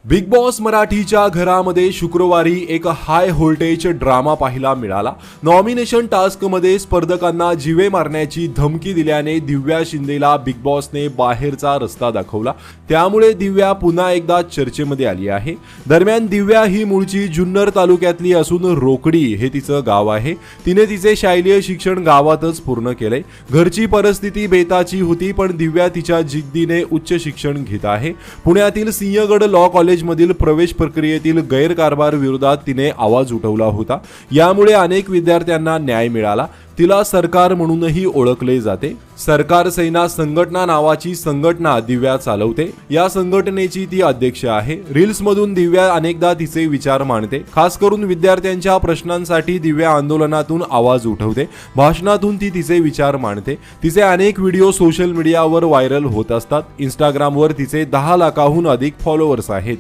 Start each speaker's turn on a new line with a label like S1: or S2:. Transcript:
S1: Big boss मराठीच्या घरामध्ये शुक्रवारी एक हाय व्होल्टेज ड्रामा पाहायला मिळाला। नॉमिनेशन टास्कमध्ये स्पर्धकांना जीवे मारण्याची धमकी दिल्याने दिव्या शिंदेला बिग बॉसने बाहेरचा रस्ता दाखवला। त्यामुळे दिव्या पुन्हा एकदा चर्चेमध्ये आली आहे। दरम्यान दिव्या ही मूळची जुन्नर तालुक्यातली असून रोकडी हे तिचं गाव आहे। तिने तिचे शालेय शिक्षण गावातच पूर्ण केले। घरची परिस्थिती बेताची होती, पण दिव्या तिच्या जिद्दीने उच्च शिक्षण घेत आहे। पुण्यातील सिंहगड लॉ कॉलेजमधील प्रवेश प्रक्रियेतील गैरकारभार विरोधात तिने आवाज उठवला होता। यामुळे अनेक विद्यार्थ्यांना न्याय मिळाला। तिला सरकार म्हणूनही ओळखले जाते। सरकार सेना संघटना नावाची संघटना दिव्या चालवते। या संघटनेची ती अध्यक्ष आहे। रील्स मधून दिव्या अनेकदा तिचे विचार मांडते। खास करून विद्यार्थ्यांच्या प्रश्नांसाठी दिव्या आंदोलनातून आवाज उठवते। भाषणातून ती तिचे विचार मांडते। तिचे अनेक व्हिडिओ सोशल मीडियावर व्हायरल होत असतात। इंस्टाग्रामवर तिचे 10 लाखाहून अधिक फॉलोअर्स आहेत।